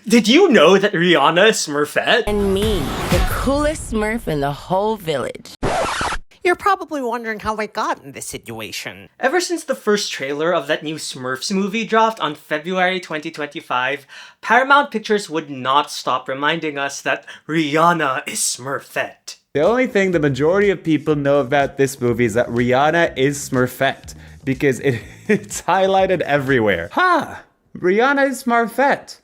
Did you know that Rihanna is Smurfette? And me, the coolest Smurf in the whole village. You're probably wondering how I got in this situation. Ever since the first trailer of that new Smurfs movie dropped on February 2025, Paramount Pictures would not stop reminding us that Rihanna is Smurfette. The only thing the majority of people know about this movie is that Rihanna is Smurfette, because it's highlighted everywhere. Rihanna is Smurfette.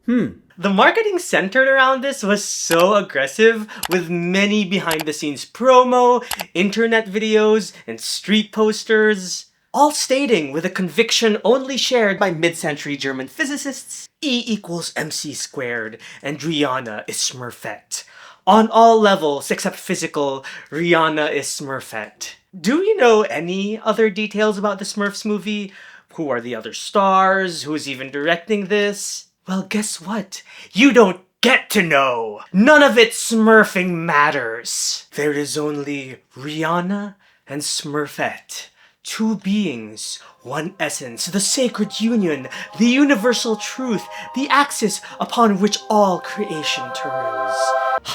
The marketing centered around this was so aggressive, with many behind-the-scenes promo, internet videos, and street posters, all stating with a conviction only shared by mid-century German physicists, E equals MC squared, and Rihanna is Smurfette. On all levels except physical, Rihanna is Smurfette. Do you know any other details about the Smurfs movie? Who are the other stars? Who's even directing this? Well, guess what? You don't get to know! None of it smurfing matters! There is only Rihanna and Smurfette. Two beings, one essence, the sacred union, the universal truth, the axis upon which all creation turns.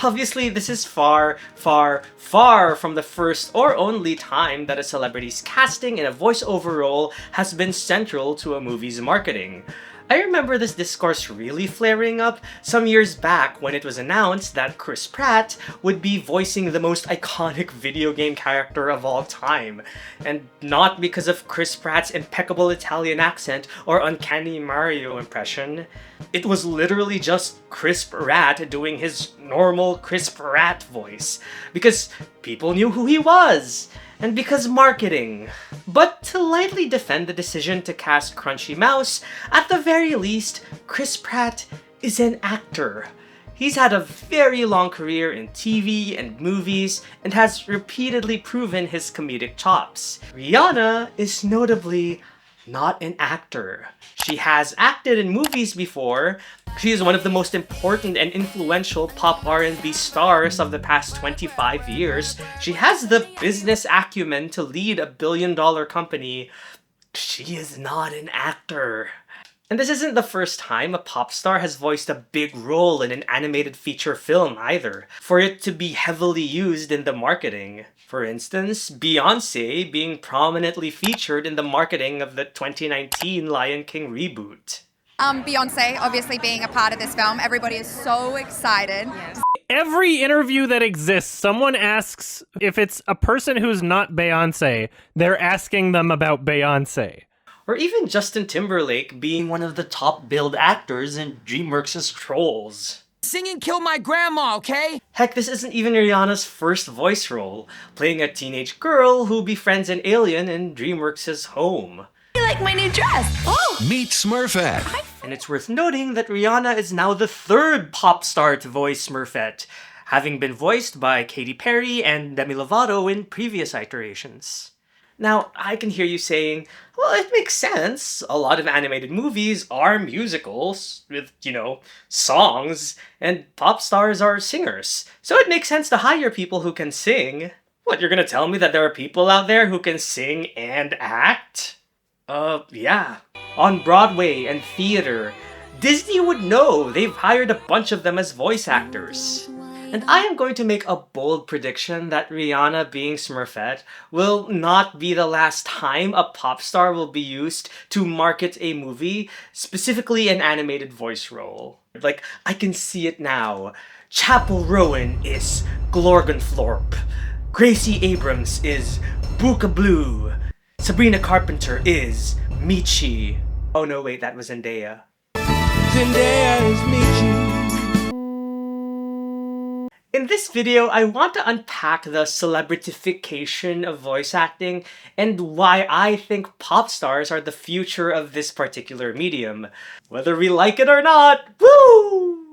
Obviously, this is far, far, far from the first or only time that a celebrity's casting in a voiceover role has been central to a movie's marketing. I remember this discourse really flaring up some years back when it was announced that Chris Pratt would be voicing the most iconic video game character of all time. And not because of Chris Pratt's impeccable Italian accent or uncanny Mario impression. It was literally just Chris Pratt doing his normal Chris Pratt voice. Because people knew who he was. And because marketing. But to lightly defend the decision to cast Crunchy Mouse, at the very least, Chris Pratt is an actor. He's had a very long career in TV and movies and has repeatedly proven his comedic chops. Rihanna is notably not an actor. She has acted in movies before. She is one of the most important and influential pop R&B stars of the past 25 years. She has the business acumen to lead a billion-dollar company. She is not an actor. And this isn't the first time a pop star has voiced a big role in an animated feature film either, for it to be heavily used in the marketing. For instance, Beyonce being prominently featured in the marketing of the 2019 Lion King reboot. Beyonce obviously being a part of this film, everybody is so excited. Yes. Every interview that exists, someone asks if it's a person who's not Beyonce, they're asking them about Beyonce. Or even Justin Timberlake being one of the top billed actors in DreamWorks' Trolls. Singing killed my grandma, okay? Heck, this isn't even Rihanna's first voice role, playing a teenage girl who befriends an alien in DreamWorks' Home. You like my new dress? Oh! Meet Smurfette. And it's worth noting that Rihanna is now the third pop star to voice Smurfette, having been voiced by Katy Perry and Demi Lovato in previous iterations. Now, I can hear you saying, well, it makes sense. A lot of animated movies are musicals with, songs, and pop stars are singers. So it makes sense to hire people who can sing. What, you're gonna tell me that there are people out there who can sing and act? Yeah. On Broadway and theater, Disney would know. They've hired a bunch of them as voice actors. And I am going to make a bold prediction that Rihanna being Smurfette will not be the last time a pop star will be used to market a movie, specifically an animated voice role. Like, I can see it now. Chapel Rowan is Glorgonthorpe. Gracie Abrams is Booka Blue. Sabrina Carpenter is Michi. Oh no, wait, that was Zendaya. Zendaya is Michi. In this video, I want to unpack the celebritification of voice acting and why I think pop stars are the future of this particular medium. Whether we like it or not, woo!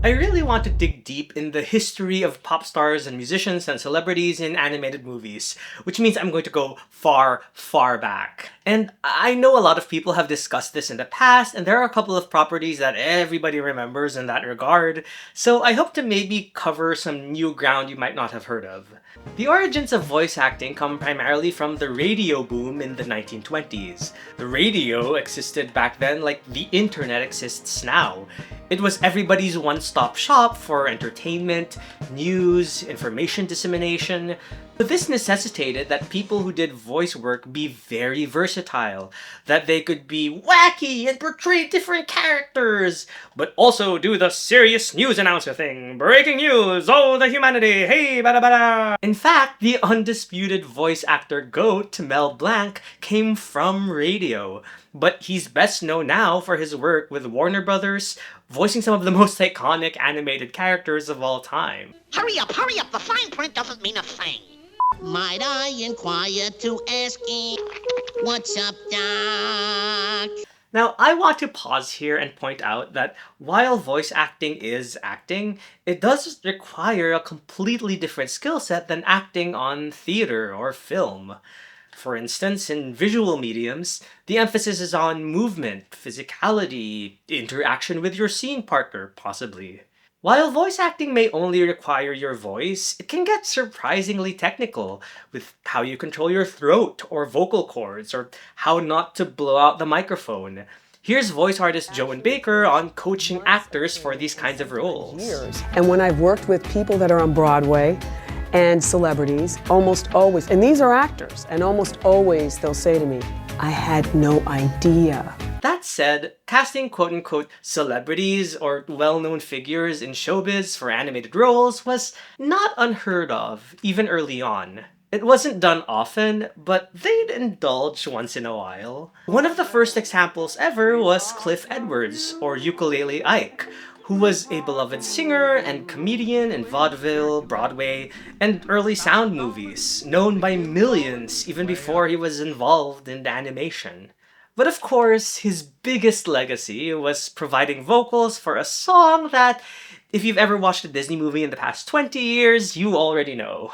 I really want to dig deep in the history of pop stars and musicians and celebrities in animated movies, which means I'm going to go far, far back. And I know a lot of people have discussed this in the past, and there are a couple of properties that everybody remembers in that regard, so I hope to maybe cover some new ground you might not have heard of. The origins of voice acting come primarily from the radio boom in the 1920s. The radio existed back then like the internet exists now. It was everybody's one-stop shop for entertainment, news, information dissemination. But this necessitated that people who did voice work be very versatile, that they could be wacky and portray different characters, but also do the serious news announcer thing. Breaking news! Oh, the humanity! Hey, bada bada! In fact, the undisputed voice actor GOAT, Mel Blanc, came from radio. But he's best known now for his work with Warner Brothers, voicing some of the most iconic animated characters of all time. Hurry up, the fine print doesn't mean a thing. Might I inquire to ask what's up, Doc? Now, I want to pause here and point out that while voice acting is acting, it does require a completely different skill set than acting on theater or film. For instance, in visual mediums, the emphasis is on movement, physicality, interaction with your scene partner, possibly. While voice acting may only require your voice, it can get surprisingly technical with how you control your throat or vocal cords, or how not to blow out the microphone. Here's voice artist Joan Baker on coaching actors for these kinds of roles. And when I've worked with people that are on Broadway and celebrities, almost always, and these are actors, and almost always they'll say to me, I had no idea. That said, casting quote-unquote celebrities or well-known figures in showbiz for animated roles was not unheard of, even early on. It wasn't done often, but they'd indulge once in a while. One of the first examples ever was Cliff Edwards, or Ukulele Ike, who was a beloved singer and comedian in vaudeville, Broadway, and early sound movies, known by millions even before he was involved in animation. But of course, his biggest legacy was providing vocals for a song that, if you've ever watched a Disney movie in the past 20 years, you already know.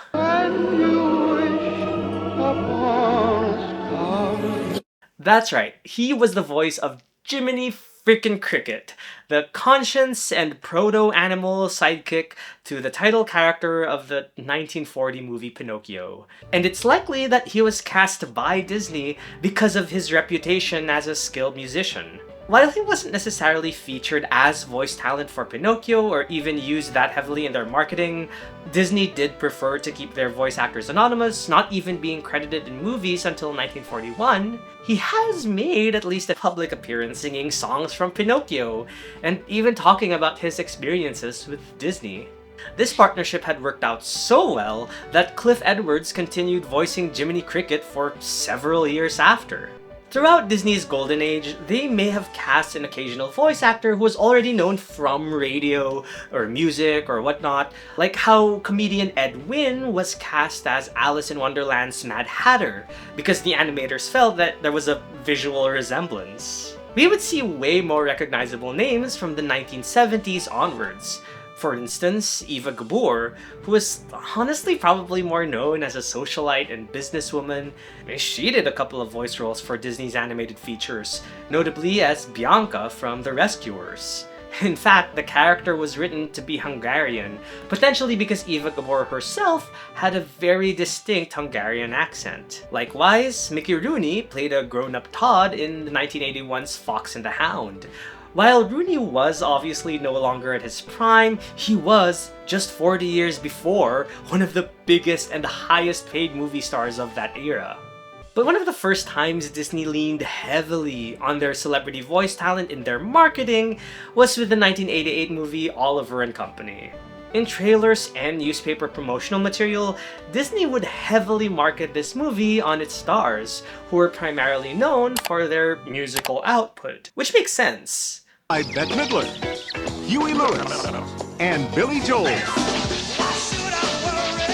That's right, he was the voice of Jiminy Frickin' Cricket, the conscience and proto-animal sidekick to the title character of the 1940 movie Pinocchio. And it's likely that he was cast by Disney because of his reputation as a skilled musician. While he wasn't necessarily featured as voice talent for Pinocchio or even used that heavily in their marketing, Disney did prefer to keep their voice actors anonymous, not even being credited in movies until 1941. He has made at least a public appearance singing songs from Pinocchio, and even talking about his experiences with Disney. This partnership had worked out so well that Cliff Edwards continued voicing Jiminy Cricket for several years after. Throughout Disney's golden age, they may have cast an occasional voice actor who was already known from radio or music or whatnot, like how comedian Ed Wynn was cast as Alice in Wonderland's Mad Hatter, because the animators felt that there was a visual resemblance. We would see way more recognizable names from the 1970s onwards. For instance, Eva Gabor, who was honestly probably more known as a socialite and businesswoman. She did a couple of voice roles for Disney's animated features, notably as Bianca from The Rescuers. In fact, the character was written to be Hungarian, potentially because Eva Gabor herself had a very distinct Hungarian accent. Likewise, Mickey Rooney played a grown-up Todd in 1981's Fox and the Hound. While Rooney was obviously no longer at his prime, he was, just 40 years before, one of the biggest and highest paid movie stars of that era. But one of the first times Disney leaned heavily on their celebrity voice talent in their marketing was with the 1988 movie Oliver and Company. In trailers and newspaper promotional material, Disney would heavily market this movie on its stars, who were primarily known for their musical output, which makes sense. Bette Midler, Huey Lewis, and Billy Joel.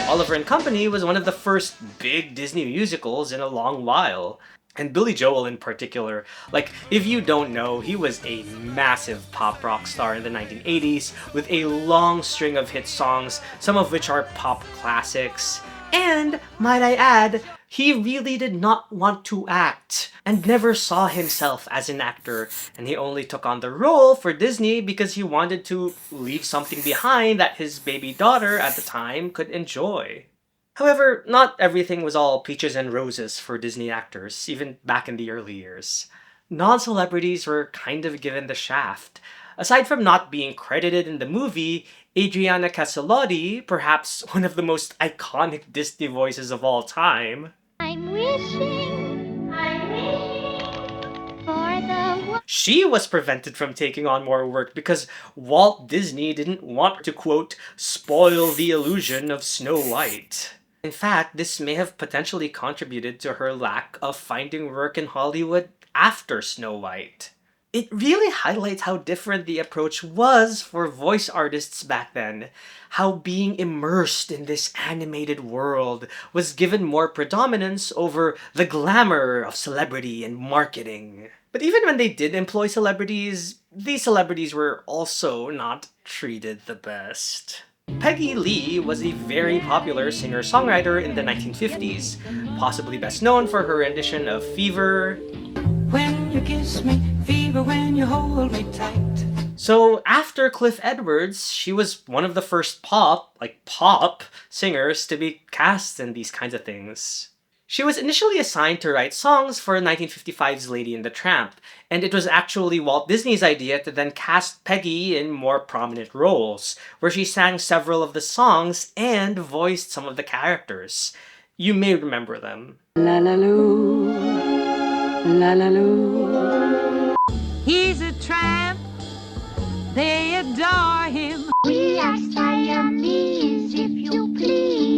Oliver and Company was one of the first big Disney musicals in a long while. And Billy Joel in particular. Like, if you don't know, he was a massive pop rock star in the 1980s with a long string of hit songs, some of which are pop classics. And, might I add, he really did not want to act and never saw himself as an actor, and he only took on the role for Disney because he wanted to leave something behind that his baby daughter at the time could enjoy. However, not everything was all peaches and roses for Disney actors, even back in the early years. Non-celebrities were kind of given the shaft. Aside from not being credited in the movie, Adriana Caselotti, perhaps one of the most iconic Disney voices of all time, she was prevented from taking on more work because Walt Disney didn't want to, quote, spoil the illusion of Snow White. In fact, this may have potentially contributed to her lack of finding work in Hollywood after Snow White. It really highlights how different the approach was for voice artists back then. How being immersed in this animated world was given more predominance over the glamour of celebrity and marketing. But even when they did employ celebrities, these celebrities were also not treated the best. Peggy Lee was a very popular singer-songwriter in the 1950s, possibly best known for her rendition of Fever. When you kiss me, fever when you hold me tight. So after Cliff Edwards, she was one of the first pop singers to be cast in these kinds of things. She was initially assigned to write songs for 1955's Lady and the Tramp, and it was actually Walt Disney's idea to then cast Peggy in more prominent roles, where she sang several of the songs and voiced some of the characters. You may remember them. La la loo, la la loo. He's a tramp, they adore him. We are Siamese, if you please.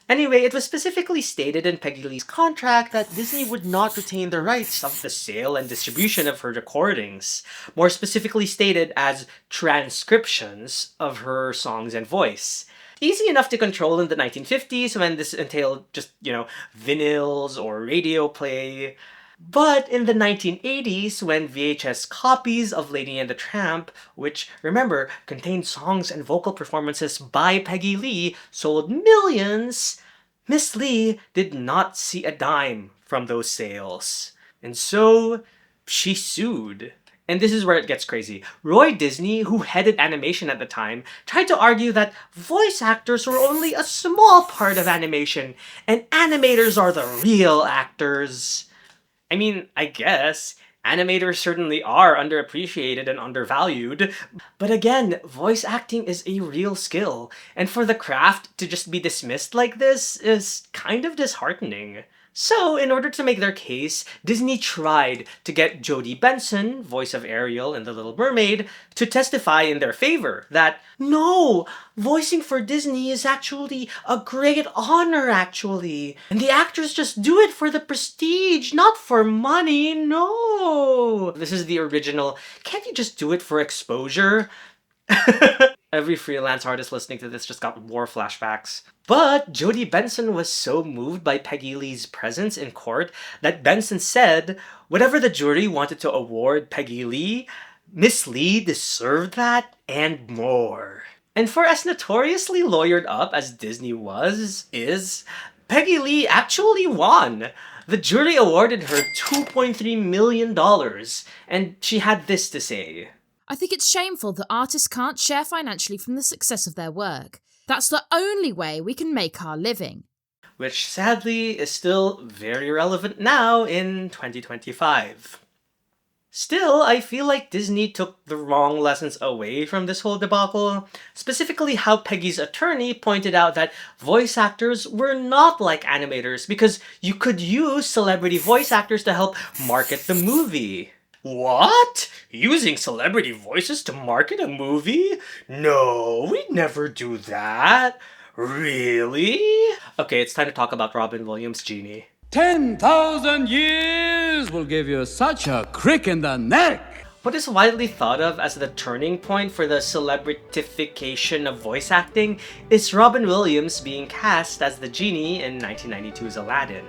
Anyway, it was specifically stated in Peggy Lee's contract that Disney would not retain the rights of the sale and distribution of her recordings, more specifically stated as transcriptions of her songs and voice. Easy enough to control in the 1950s when this entailed just, vinyls or radio play. But in the 1980s, when VHS copies of Lady and the Tramp, which, remember, contained songs and vocal performances by Peggy Lee, sold millions, Miss Lee did not see a dime from those sales. And so, she sued. And this is where it gets crazy. Roy Disney, who headed animation at the time, tried to argue that voice actors were only a small part of animation, and animators are the real actors. I mean, I guess, animators certainly are underappreciated and undervalued, but again, voice acting is a real skill, and for the craft to just be dismissed like this is kind of disheartening. So, in order to make their case, Disney tried to get Jodie Benson, voice of Ariel in The Little Mermaid, to testify in their favor that, no, voicing for Disney is actually a great honor, actually. And the actors just do it for the prestige, not for money, no. This is the original, can't you just do it for exposure? Every freelance artist listening to this just got war flashbacks. But Jodie Benson was so moved by Peggy Lee's presence in court that Benson said, whatever the jury wanted to award Peggy Lee, Miss Lee deserved that and more. And for as notoriously lawyered up as Disney is, Peggy Lee actually won. The jury awarded her $2.3 million, and she had this to say. I think it's shameful that artists can't share financially from the success of their work. That's the only way we can make our living. Which sadly is still very relevant now in 2025. Still, I feel like Disney took the wrong lessons away from this whole debacle, specifically how Peggy's attorney pointed out that voice actors were not like animators because you could use celebrity voice actors to help market the movie. What? Using celebrity voices to market a movie? No, we'd never do that. Really? Okay, it's time to talk about Robin Williams' Genie. 10,000 years will give you such a crick in the neck. What is widely thought of as the turning point for the celebritification of voice acting is Robin Williams being cast as the Genie in 1992's Aladdin.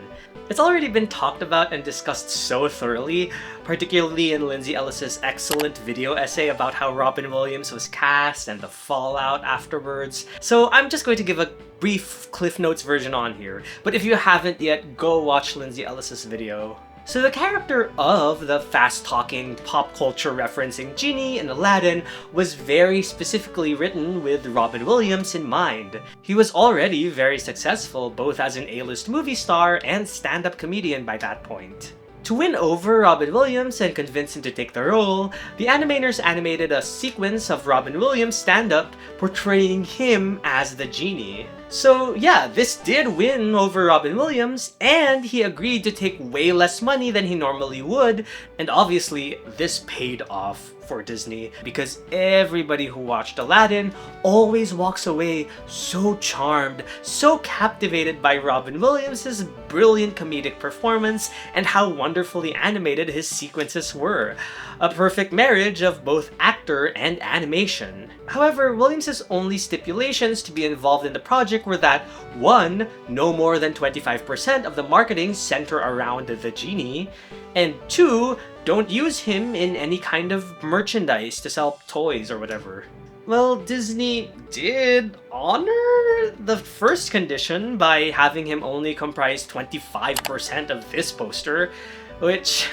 It's already been talked about and discussed so thoroughly, particularly in Lindsay Ellis's excellent video essay about how Robin Williams was cast and the fallout afterwards. So I'm just going to give a brief Cliff Notes version on here, but if you haven't yet, go watch Lindsay Ellis's video. So the character of the fast-talking, pop culture referencing genie in Aladdin was very specifically written with Robin Williams in mind. He was already very successful both as an A-list movie star and stand-up comedian by that point. To win over Robin Williams and convince him to take the role, the animators animated a sequence of Robin Williams stand-up portraying him as the genie. So yeah, this did win over Robin Williams, and he agreed to take way less money than he normally would, and obviously this paid off for Disney because everybody who watched Aladdin always walks away so charmed, so captivated by Robin Williams' brilliant comedic performance and how wonderfully animated his sequences were. A perfect marriage of both actor and animation. However, Williams' only stipulations to be involved in the project were that 1. No more than 25% of the marketing center around the genie, and 2. Don't use him in any kind of merchandise to sell toys or whatever. Well, Disney did honor the first condition by having him only comprise 25% of this poster, which,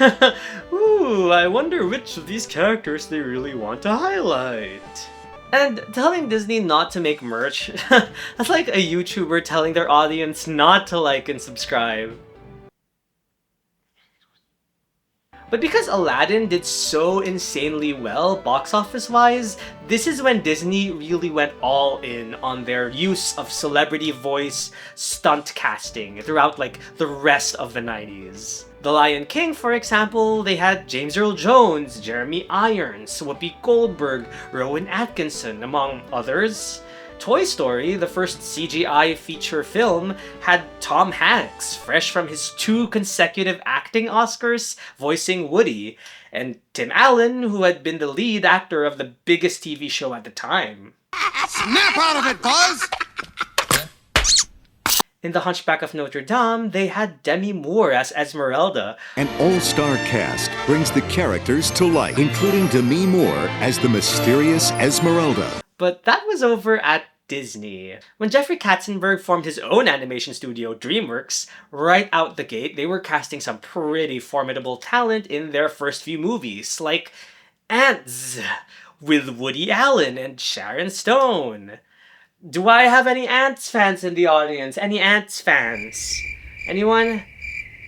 ooh, I wonder which of these characters they really want to highlight. And telling Disney not to make merch, that's like a YouTuber telling their audience not to like and subscribe. But because Aladdin did so insanely well box office wise, this is when Disney really went all in on their use of celebrity voice stunt casting throughout like the rest of the 90s. The Lion King, for example, they had James Earl Jones, Jeremy Irons, Whoopi Goldberg, Rowan Atkinson, among others. Toy Story, the first CGI feature film, had Tom Hanks, fresh from his 2 consecutive acting Oscars, voicing Woody, and Tim Allen, who had been the lead actor of the biggest TV show at the time. Snap out of it, Buzz! In The Hunchback of Notre Dame, they had Demi Moore as Esmeralda. An all-star cast brings the characters to life, including Demi Moore as the mysterious Esmeralda. But that was over at Disney. When Jeffrey Katzenberg formed his own animation studio, DreamWorks, right out the gate, they were casting some pretty formidable talent in their first few movies, like Ants, with Woody Allen and Sharon Stone. Do I have any Ants fans in the audience? Any Ants fans? Anyone?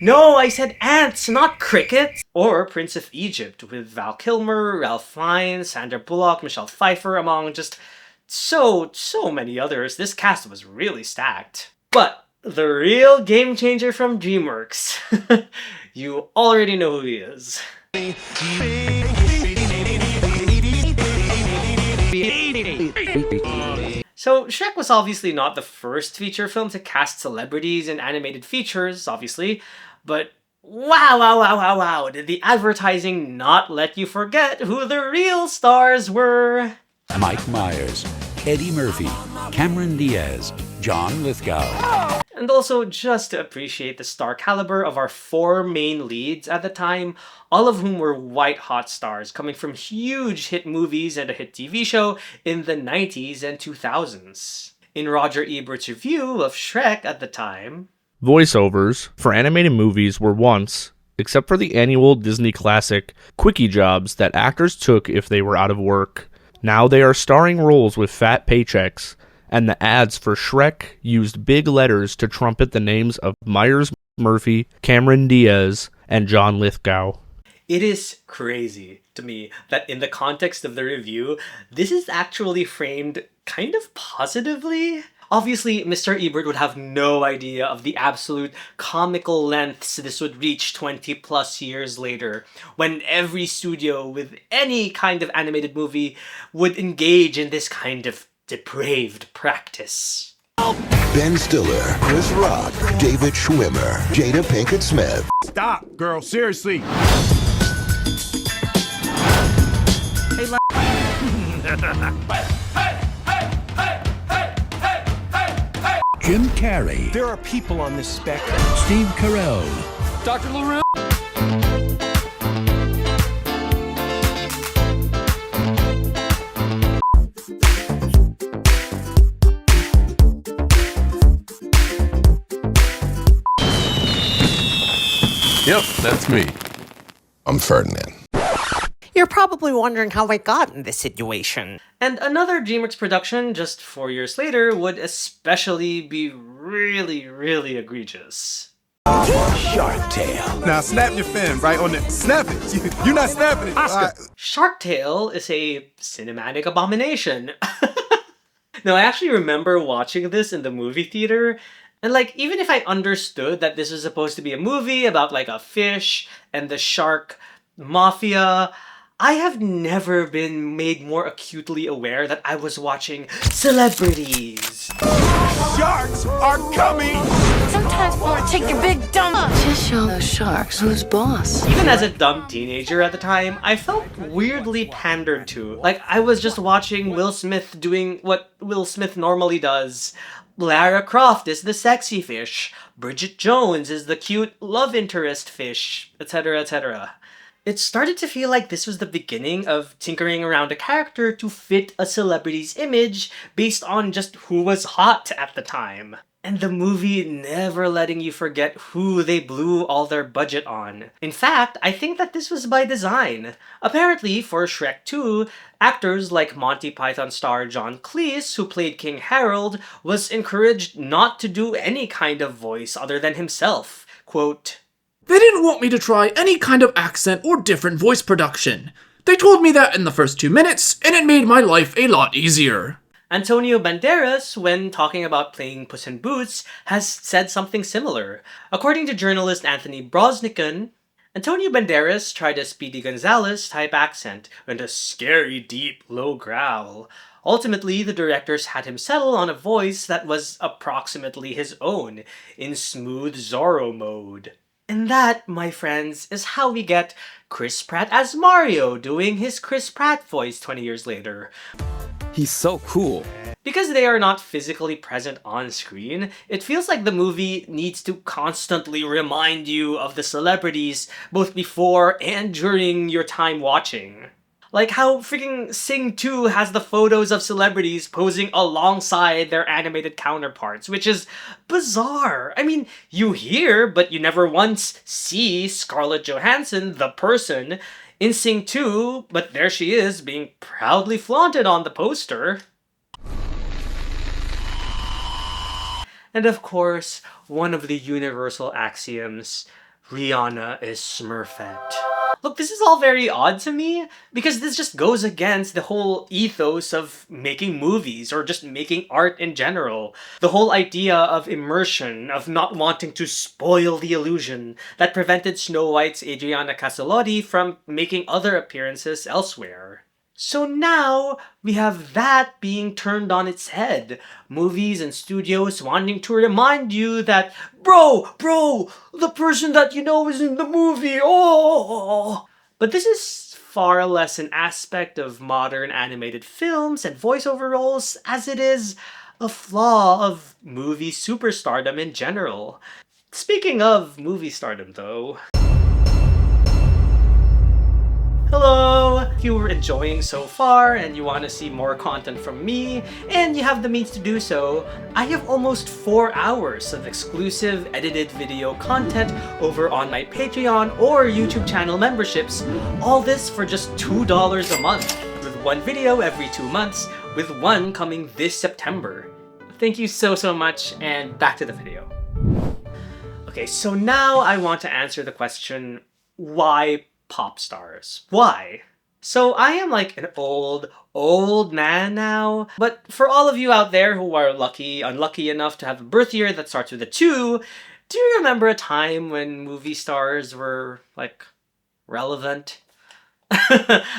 No, I said ants, not crickets! Or Prince of Egypt with Val Kilmer, Ralph Fiennes, Sandra Bullock, Michelle Pfeiffer, among just so many others. This cast was really stacked. But the real game changer from DreamWorks, you already know who he is. So, Shrek was obviously not the first feature film to cast celebrities in animated features, obviously, but wow, did the advertising not let you forget who the real stars were? Mike Myers, Eddie Murphy, Cameron Diaz, John Lithgow. And also, just to appreciate the star caliber of our 4 main leads at the time, all of whom were white-hot stars coming from huge hit movies and a hit TV show in the 90s and 2000s. In Roger Ebert's review of Shrek at the time, voiceovers for animated movies were once, except for the annual Disney classic, quickie jobs that actors took if they were out of work. Now they are starring roles with fat paychecks, and the ads for Shrek used big letters to trumpet the names of Myers Murphy, Cameron Diaz, and John Lithgow. It is crazy to me that in the context of the review, this is actually framed kind of positively. Obviously, Mr. Ebert would have no idea of the absolute comical lengths this would reach 20 plus years later, when every studio with any kind of animated movie would engage in this kind of depraved practice. Ben Stiller, Chris Rock, David Schwimmer, Jada Pinkett Smith. Stop, girl, seriously. Jim Carrey, There are people on this spectrum. Steve Carell, Dr. LaRue. Yep, that's me. I'm Ferdinand. You're probably wondering how I got in this situation. And another DreamWorks production just 4 years later would especially be really, really egregious. Shark Tale. Now snap your fin right on it. Snap it. You're not snapping it. Oscar. Shark Tale is a cinematic abomination. No, I actually remember watching this in the movie theater, and like, even if I understood that this was supposed to be a movie about like a fish and the shark mafia, I have never been made more acutely aware that I was watching celebrities. Sharks are coming! Sometimes want to take your big dumb. Just show those sharks who's boss. Even as a dumb teenager at the time, I felt weirdly pandered to. Like, I was just watching Will Smith doing what Will Smith normally does. Lara Croft is the sexy fish. Bridget Jones is the cute love interest fish, etc., etc. It started to feel like this was the beginning of tinkering around a character to fit a celebrity's image based on just who was hot at the time. And the movie never letting you forget who they blew all their budget on. In fact, I think that this was by design. Apparently, for Shrek 2, actors like Monty Python star John Cleese, who played King Harold, was encouraged not to do any kind of voice other than himself. Quote, "They didn't want me to try any kind of accent or different voice production. They told me that in the first 2 minutes, and it made my life a lot easier." Antonio Banderas, when talking about playing Puss in Boots, has said something similar. According to journalist Anthony Brosnikan, Antonio Banderas tried a Speedy Gonzales-type accent and a scary, deep, low growl. Ultimately, the directors had him settle on a voice that was approximately his own, in smooth Zorro mode. And that, my friends, is how we get Chris Pratt as Mario doing his Chris Pratt voice 20 years later. He's so cool. Because they are not physically present on screen, it feels like the movie needs to constantly remind you of the celebrities both before and during your time watching. Like how freaking Sing 2 has the photos of celebrities posing alongside their animated counterparts, which is bizarre. I mean, you hear, but you never once see Scarlett Johansson, the person, in Sing 2, but there she is being proudly flaunted on the poster. And of course, one of the universal axioms, Rihanna is Smurfette. Look, this is all very odd to me, because this just goes against the whole ethos of making movies, or just making art in general. The whole idea of immersion, of not wanting to spoil the illusion, that prevented Snow White's Adriana Caselotti from making other appearances elsewhere. So now, we have that being turned on its head. Movies and studios wanting to remind you that, bro, the person that you know is in the movie, oh! But this is far less an aspect of modern animated films and voiceover roles as it is a flaw of movie superstardom in general. Speaking of movie stardom, though... Hello! If you were enjoying so far and you want to see more content from me, and you have the means to do so, I have almost 4 hours of exclusive edited video content over on my Patreon or YouTube channel memberships, all this for just $2 a month, with one video every 2 months, with one coming this September. Thank you so much, and back to the video. Okay, so now I want to answer the question, why pop stars? Why? So I am like an old man now, but for all of you out there who are unlucky enough to have a birth year that starts with a 2, do you remember a time when movie stars were, like, relevant?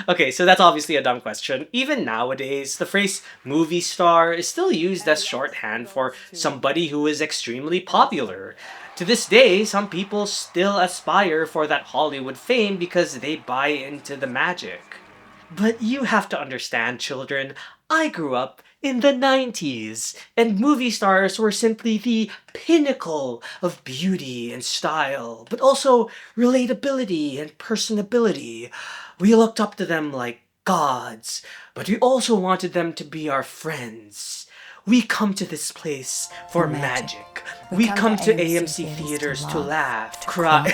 Okay, so that's obviously a dumb question. Even nowadays, the phrase movie star is still used as shorthand for somebody who is extremely popular. To this day, some people still aspire for that Hollywood fame because they buy into the magic. But you have to understand, children, I grew up in the 90s, and movie stars were simply the pinnacle of beauty and style, but also relatability and personability. We looked up to them like gods, but we also wanted them to be our friends. We come to this place for magic. We come to AMC theaters to laugh, cry.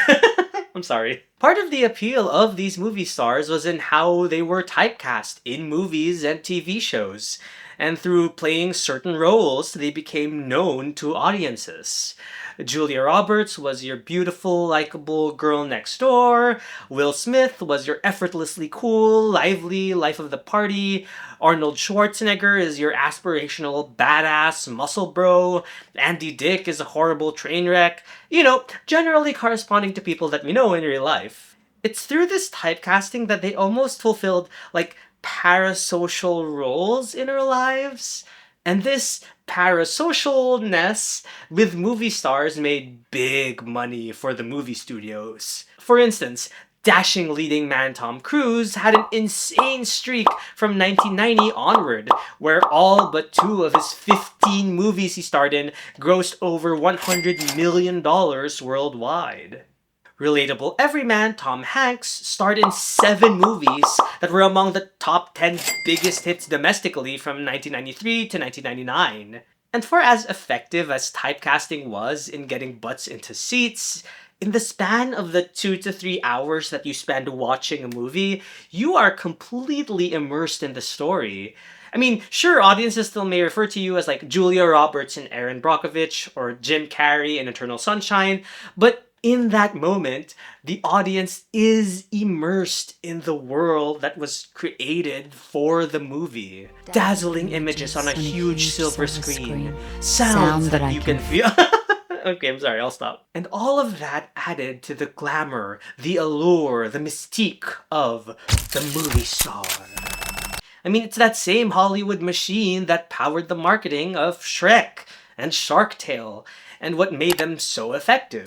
I'm sorry. Part of the appeal of these movie stars was in how they were typecast in movies and TV shows. And through playing certain roles, they became known to audiences. Julia Roberts was your beautiful, likable girl next door. Will Smith was your effortlessly cool, lively life of the party. Arnold Schwarzenegger is your aspirational, badass muscle bro. Andy Dick is a horrible train wreck. You know, generally corresponding to people that we know in real life. It's through this typecasting that they almost fulfilled, like, parasocial roles in our lives. And this parasocialness with movie stars made big money for the movie studios. For instance, dashing leading man Tom Cruise had an insane streak from 1990 onward, where all but 2 of his 15 movies he starred in grossed over $100 million worldwide. Relatable everyman Tom Hanks starred in 7 movies that were among the top 10 biggest hits domestically from 1993 to 1999. And for as effective as typecasting was in getting butts into seats, in the span of the 2 to 3 hours that you spend watching a movie, you are completely immersed in the story. I mean, sure, audiences still may refer to you as like Julia Roberts in Erin Brockovich or Jim Carrey in Eternal Sunshine, but in that moment, the audience is immersed in the world that was created for the movie. Dazzling images on a huge silver screen. Sounds that you can feel. Okay, I'm sorry, I'll stop. And all of that added to the glamour, the allure, the mystique of the movie star. I mean, it's that same Hollywood machine that powered the marketing of Shrek and Shark Tale, and what made them so effective.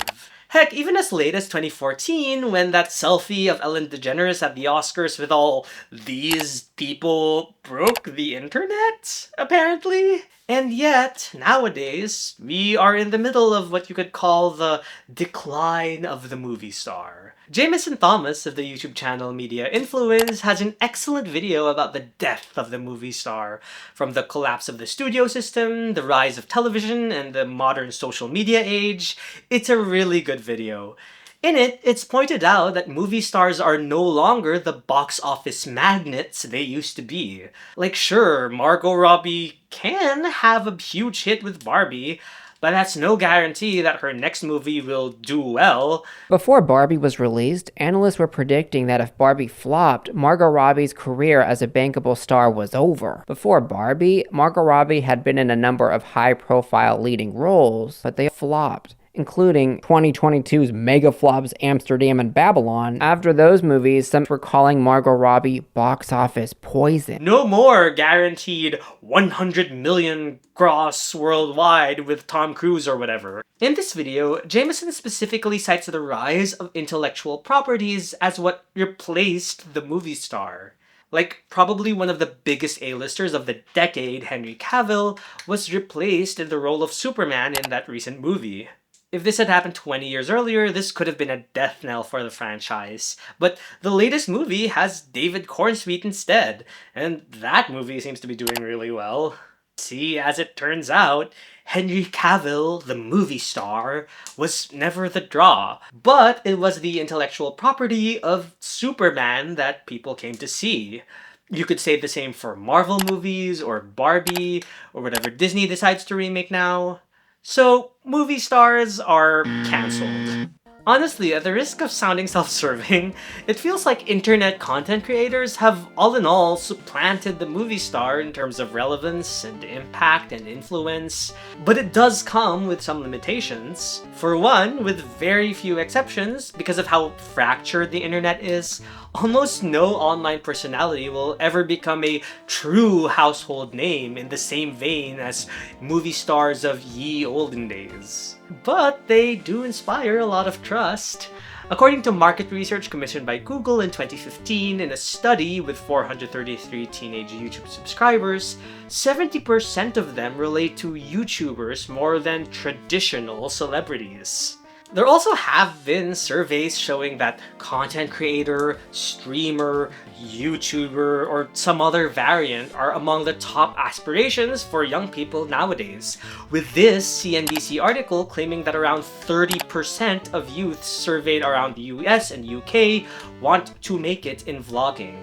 Heck, even as late as 2014, when that selfie of Ellen DeGeneres at the Oscars with all these people broke the internet, apparently. And yet, nowadays, we are in the middle of what you could call the decline of the movie star. Jameson Thomas of the YouTube channel Media Influence has an excellent video about the death of the movie star, from the collapse of the studio system, the rise of television, and the modern social media age. It's a really good video. In it, it's pointed out that movie stars are no longer the box office magnets they used to be. Like, sure, Margot Robbie can have a huge hit with Barbie, but that's no guarantee that her next movie will do well. Before Barbie was released, analysts were predicting that if Barbie flopped, Margot Robbie's career as a bankable star was over. Before Barbie, Margot Robbie had been in a number of high-profile leading roles, but they flopped, including 2022's mega flops Amsterdam and Babylon. After those movies, some were calling Margot Robbie box office poison. No more guaranteed 100 million gross worldwide with Tom Cruise or whatever. In this video, Jameson specifically cites the rise of intellectual properties as what replaced the movie star. Like, probably one of the biggest A-listers of the decade, Henry Cavill, was replaced in the role of Superman in that recent movie. If this had happened 20 years earlier, this could have been a death knell for the franchise. But the latest movie has David Cornsweet instead, and that movie seems to be doing really well. See, as it turns out, Henry Cavill, the movie star, was never the draw, but it was the intellectual property of Superman that people came to see. You could say the same for Marvel movies, or Barbie, or whatever Disney decides to remake now. So, movie stars are cancelled. Honestly, at the risk of sounding self-serving, it feels like internet content creators have all in all supplanted the movie star in terms of relevance and impact and influence, but it does come with some limitations. For one, with very few exceptions, because of how fractured the internet is, almost no online personality will ever become a true household name in the same vein as movie stars of ye olden days. But they do inspire a lot of trust. According to market research commissioned by Google in 2015, in a study with 433 teenage YouTube subscribers, 70% of them relate to YouTubers more than traditional celebrities. There also have been surveys showing that content creator, streamer, YouTuber, or some other variant are among the top aspirations for young people nowadays, with this CNBC article claiming that around 30% of youths surveyed around the US and UK want to make it in vlogging.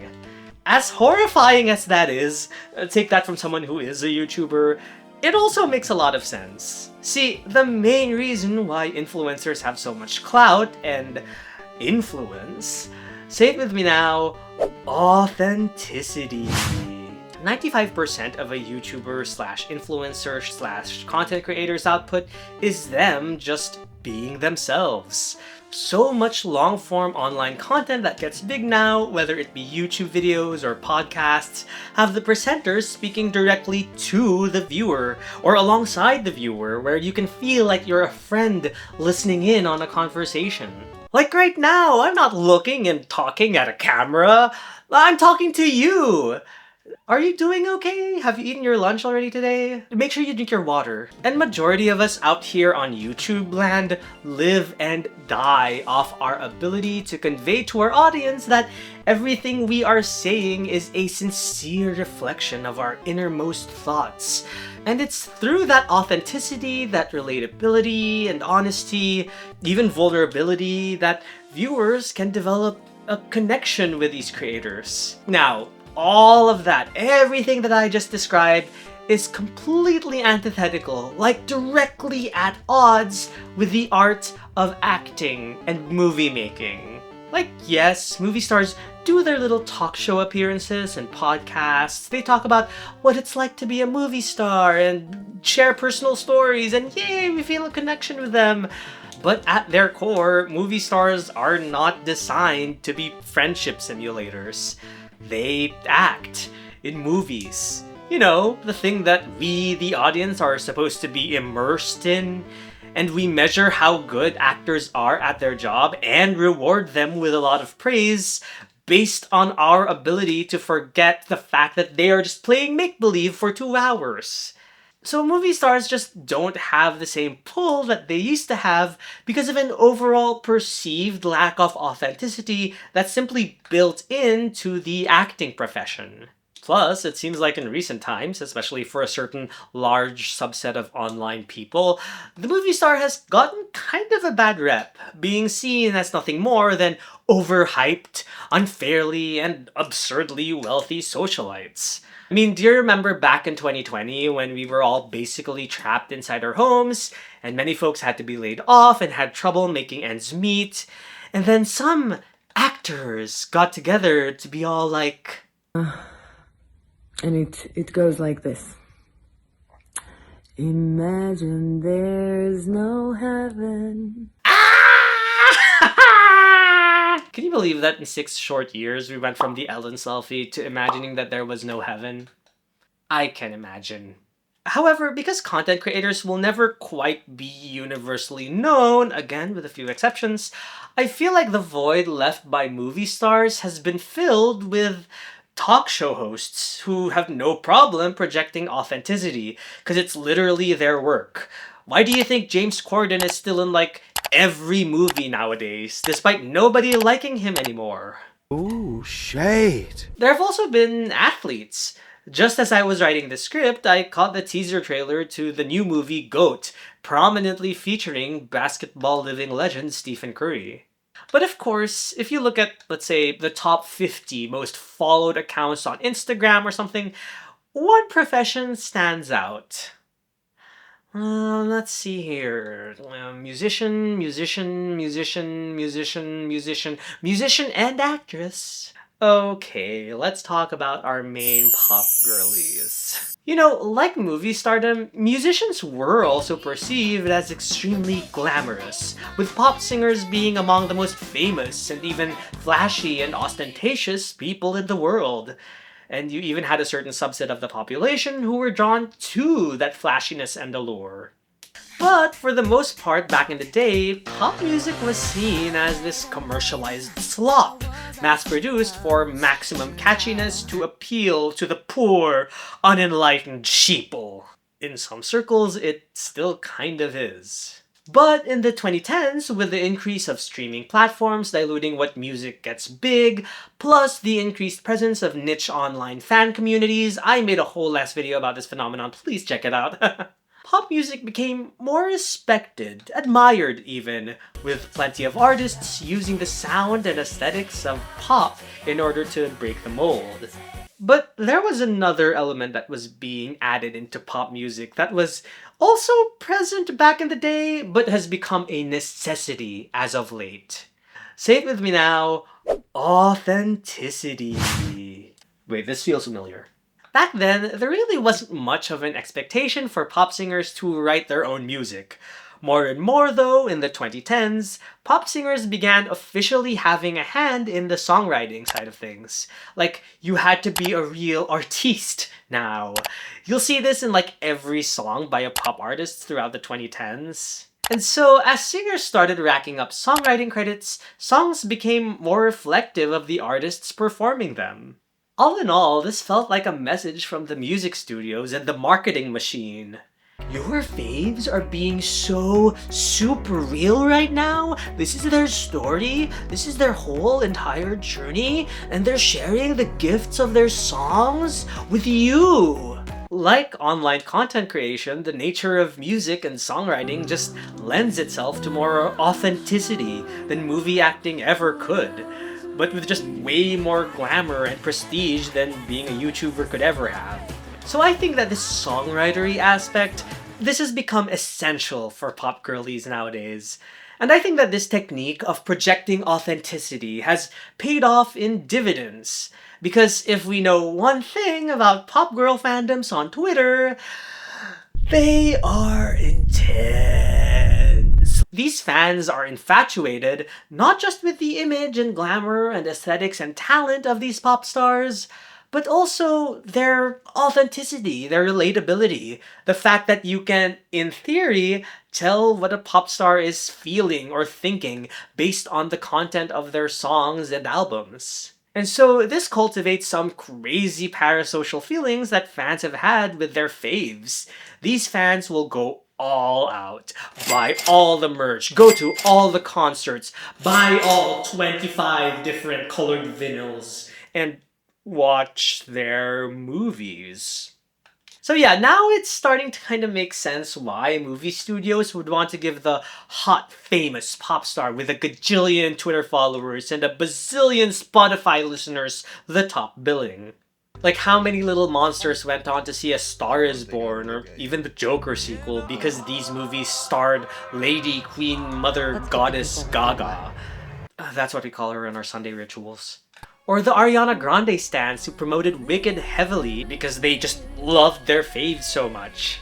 As horrifying as that is, take that from someone who is a YouTuber, it also makes a lot of sense. See, the main reason why influencers have so much clout and influence, say it with me now, authenticity. 95% of a YouTuber slash influencer slash content creator's output is them just being themselves. So much long-form online content that gets big now, whether it be YouTube videos or podcasts, have the presenters speaking directly to the viewer or alongside the viewer, where you can feel like you're a friend listening in on a conversation. Like right now, I'm not looking and talking at a camera. I'm talking to you. Are you doing okay? Have you eaten your lunch already today? Make sure you drink your water. And majority of us out here on YouTube land live and die off our ability to convey to our audience that everything we are saying is a sincere reflection of our innermost thoughts. And it's through that authenticity, that relatability and honesty, even vulnerability, that viewers can develop a connection with these creators. Now, all of that, everything that I just described, is completely antithetical, like directly at odds with the art of acting and movie making. Like, yes, movie stars do their little talk show appearances and podcasts. They talk about what it's like to be a movie star and share personal stories, and yay, we feel a connection with them. But at their core, movie stars are not designed to be friendship simulators. They act in movies. You know, the thing that we, the audience, are supposed to be immersed in. And we measure how good actors are at their job and reward them with a lot of praise based on our ability to forget the fact that they are just playing make-believe for 2 hours. So movie stars just don't have the same pull that they used to have because of an overall perceived lack of authenticity that's simply built into the acting profession. Plus, it seems like in recent times, especially for a certain large subset of online people, the movie star has gotten kind of a bad rep, being seen as nothing more than overhyped, unfairly, and absurdly wealthy socialites. I mean, do you remember back in 2020 when we were all basically trapped inside our homes and many folks had to be laid off and had trouble making ends meet? And then some actors got together to be all like... And it goes like this. Imagine there's no heaven. Can you believe that in 6 short years we went from the Ellen selfie to imagining that there was no heaven? I can imagine. However, because content creators will never quite be universally known, again with a few exceptions, I feel like the void left by movie stars has been filled with talk show hosts who have no problem projecting authenticity because it's literally their work. Why do you think James Corden is still in like every movie nowadays, despite nobody liking him anymore? Ooh, shade. There have also been athletes. Just as I was writing the script, I caught the teaser trailer to the new movie GOAT, prominently featuring basketball living legend Stephen Curry. But of course, if you look at, let's say, the top 50 most followed accounts on Instagram or something, one profession stands out. Let's see here. Musician and actress. Okay, let's talk about our main pop girlies. You know, like movie stardom, musicians were also perceived as extremely glamorous, with pop singers being among the most famous and even flashy and ostentatious people in the world. And you even had a certain subset of the population who were drawn to that flashiness and allure. But for the most part back in the day, pop music was seen as this commercialized slop, mass-produced for maximum catchiness to appeal to the poor, unenlightened sheeple. In some circles, it still kind of is. But in the 2010s, with the increase of streaming platforms diluting what music gets big, plus the increased presence of niche online fan communities, I made a whole last video about this phenomenon, please check it out. Pop music became more respected, admired even, with plenty of artists using the sound and aesthetics of pop in order to break the mold. But there was another element that was being added into pop music that was also present back in the day, but has become a necessity as of late. Say it with me now, authenticity. Wait, this feels familiar. Back then, there really wasn't much of an expectation for pop singers to write their own music. More and more, though, in the 2010s, pop singers began officially having a hand in the songwriting side of things. Like, you had to be a real artiste now. You'll see this in like every song by a pop artist throughout the 2010s. And so, as singers started racking up songwriting credits, songs became more reflective of the artists performing them. All in all, this felt like a message from the music studios and the marketing machine. Your faves are being so super real right now. This is their story, this is their whole entire journey, and they're sharing the gifts of their songs with you. Like online content creation, the nature of music and songwriting just lends itself to more authenticity than movie acting ever could, but with just way more glamour and prestige than being a YouTuber could ever have. So I think that this songwritery aspect, this has become essential for pop girlies nowadays. And I think that this technique of projecting authenticity has paid off in dividends. Because if we know one thing about pop girl fandoms on Twitter, they are intense. These fans are infatuated not just with the image and glamour and aesthetics and talent of these pop stars, but also their authenticity, their relatability, the fact that you can, in theory, tell what a pop star is feeling or thinking based on the content of their songs and albums. And so this cultivates some crazy parasocial feelings that fans have had with their faves. These fans will go all out, buy all the merch, go to all the concerts, buy all 25 different colored vinyls, and watch their movies. So yeah, now it's starting to kind of make sense why movie studios would want to give the hot, famous pop star with a gajillion Twitter followers and a bazillion Spotify listeners the top billing. Like how many little monsters went on to see A Star Is Born or even the Joker sequel because these movies starred Lady Queen Mother Goddess Gaga. That's what we call her in our Sunday rituals. Or the Ariana Grande stans who promoted Wicked heavily because they just loved their faves so much.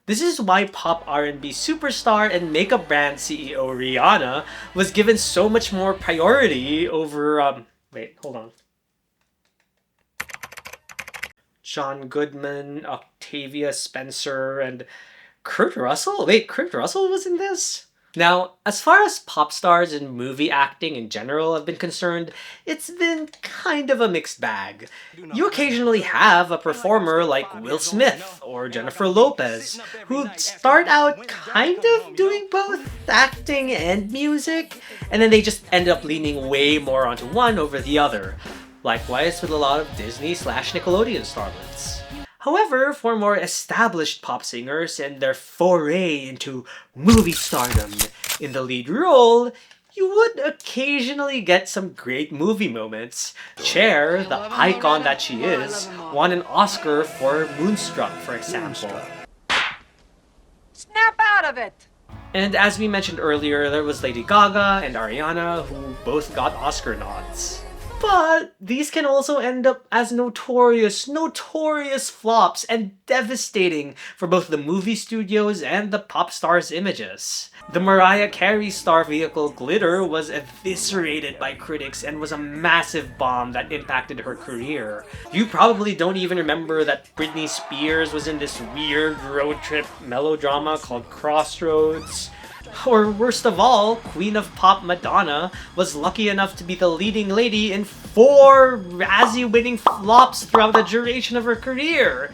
This is why pop R&B superstar and makeup brand CEO Rihanna was given so much more priority over, wait, hold on. John Goodman, Octavia Spencer, and Kurt Russell? Wait, Kurt Russell was in this? Now, as far as pop stars and movie acting in general have been concerned, it's been kind of a mixed bag. You occasionally have a performer like Will Smith or Jennifer Lopez who start out kind of doing both acting and music, and then they just end up leaning way more onto one over the other. Likewise with a lot of Disney/Nickelodeon starlets. However, for more established pop singers and their foray into movie stardom in the lead role, you would occasionally get some great movie moments. Cher, the icon that she is, won an Oscar for Moonstruck, for example. Snap out of it! And as we mentioned earlier, there was Lady Gaga and Ariana, who both got Oscar nods. But these can also end up as notorious flops and devastating for both the movie studios and the pop stars' images. The Mariah Carey star vehicle Glitter was eviscerated by critics and was a massive bomb that impacted her career. You probably don't even remember that Britney Spears was in this weird road trip melodrama called Crossroads. Or worst of all, Queen of Pop Madonna was lucky enough to be the leading lady in 4 Razzie-winning flops throughout the duration of her career.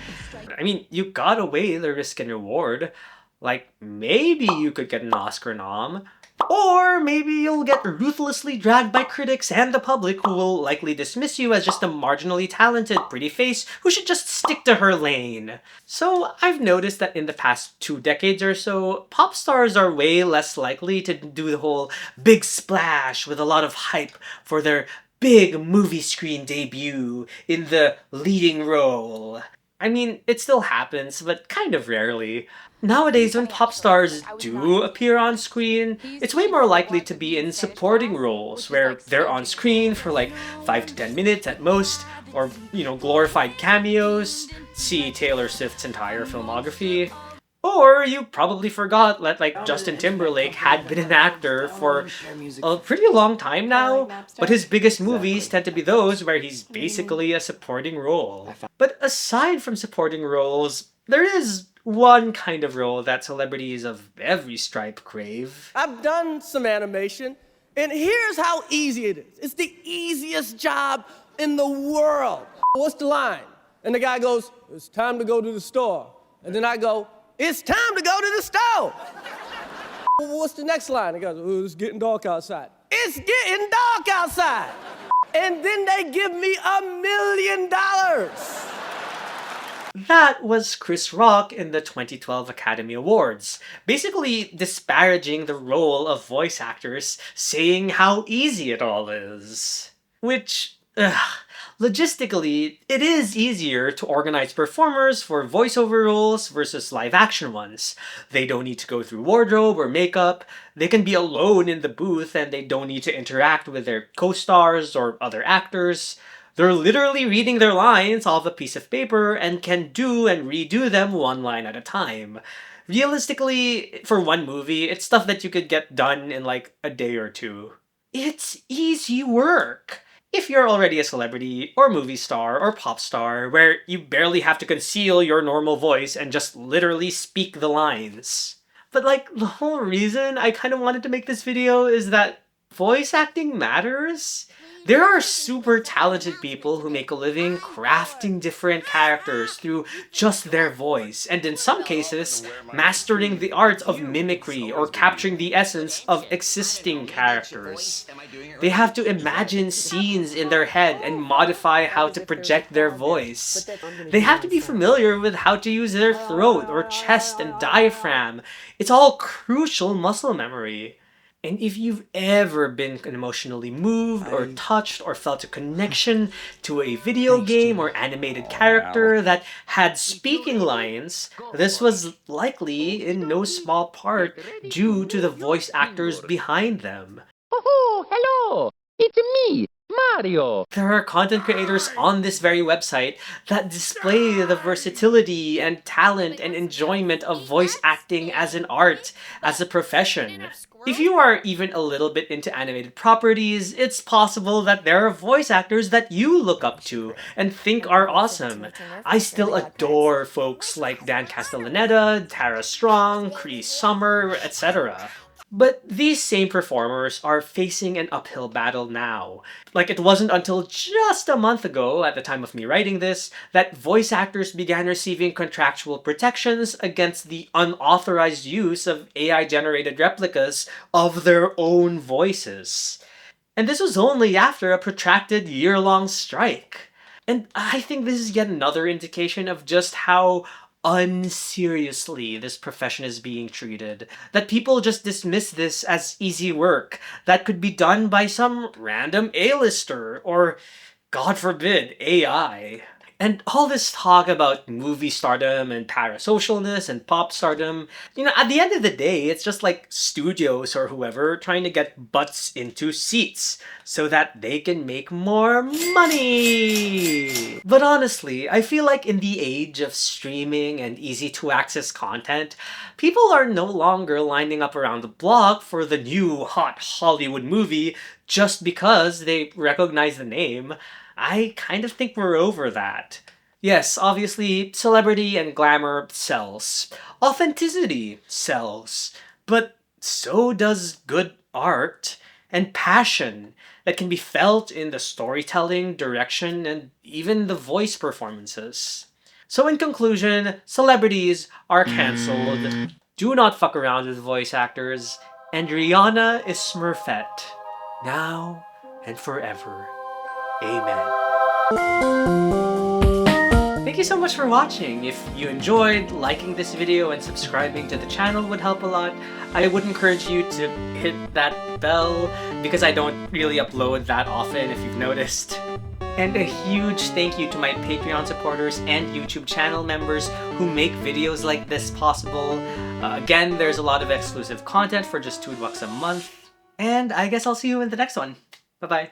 I mean, you gotta weigh the risk and reward. Like, maybe you could get an Oscar nom, or maybe you'll get ruthlessly dragged by critics and the public who will likely dismiss you as just a marginally talented pretty face who should just stick to her lane. So I've noticed that in the past 2 decades or so, pop stars are way less likely to do the whole big splash with a lot of hype for their big movie screen debut in the leading role. I mean, it still happens, but kind of rarely. Nowadays, when pop stars do appear on screen, it's way more likely to be in supporting roles, where they're on screen for like 5 to 10 minutes at most, or, glorified cameos, see Taylor Swift's entire filmography. Or you probably forgot that Justin Timberlake had been an actor for a pretty long time now, but his biggest movies tend to be those where he's basically a supporting role. But aside from supporting roles, there is one kind of role that celebrities of every stripe crave. I've done some animation, and here's how easy it is. It's the easiest job in the world. What's the line? And the guy goes, "It's time to go to the store." And then I go, "It's time to go to the store." What's the next line? He goes, "Oh, it's getting dark outside." It's getting dark outside. And then they give me $1 million. That was Chris Rock in the 2012 Academy Awards, basically disparaging the role of voice actors, saying how easy it all is. Which, logistically, it is easier to organize performers for voiceover roles versus live action ones. They don't need to go through wardrobe or makeup, they can be alone in the booth and they don't need to interact with their co-stars or other actors. They're literally reading their lines off a piece of paper and can do and redo them one line at a time. Realistically, for one movie, it's stuff that you could get done in like a day or 2. It's easy work. If you're already a celebrity, or movie star, or pop star, where you barely have to conceal your normal voice and just literally speak the lines. But the whole reason I kind of wanted to make this video is that voice acting matters. There are super talented people who make a living crafting different characters through just their voice, and in some cases, mastering the art of mimicry or capturing the essence of existing characters. They have to imagine scenes in their head and modify how to project their voice. They have to be familiar with how to use their throat or chest and diaphragm. It's all crucial muscle memory. And if you've ever been emotionally moved or touched or felt a connection to a video game or animated character that had speaking lines, this was likely in no small part due to the voice actors behind them. Oh, hello! It's me, Mario! There are content creators on this very website that display the versatility and talent and enjoyment of voice acting as an art, as a profession. If you are even a little bit into animated properties, it's possible that there are voice actors that you look up to and think are awesome. I still adore folks like Dan Castellaneta, Tara Strong, Cree Summer, etc. But these same performers are facing an uphill battle now. It wasn't until just a month ago, at the time of me writing this, that voice actors began receiving contractual protections against the unauthorized use of AI-generated replicas of their own voices. And this was only after a protracted year-long strike. And I think this is yet another indication of just how unseriously this profession is being treated. That people just dismiss this as easy work that could be done by some random A-lister or, God forbid, AI. And all this talk about movie stardom and parasocialness and pop stardom, at the end of the day, it's just like studios or whoever trying to get butts into seats so that they can make more money. But honestly, I feel like in the age of streaming and easy to access content, people are no longer lining up around the block for the new hot Hollywood movie just because they recognize the name. I kind of think we're over that. Yes, obviously, celebrity and glamour sells. Authenticity sells. But so does good art and passion that can be felt in the storytelling, direction, and even the voice performances. So in conclusion, celebrities are cancelled. Do not fuck around with voice actors. And Rihanna is Smurfette. Now and forever. Amen. Thank you so much for watching. If you enjoyed, liking this video and subscribing to the channel would help a lot. I would encourage you to hit that bell because I don't really upload that often, if you've noticed. And a huge thank you to my Patreon supporters and YouTube channel members who make videos like this possible. Again, there's a lot of exclusive content for just $2 a month. And I guess I'll see you in the next one. Bye-bye.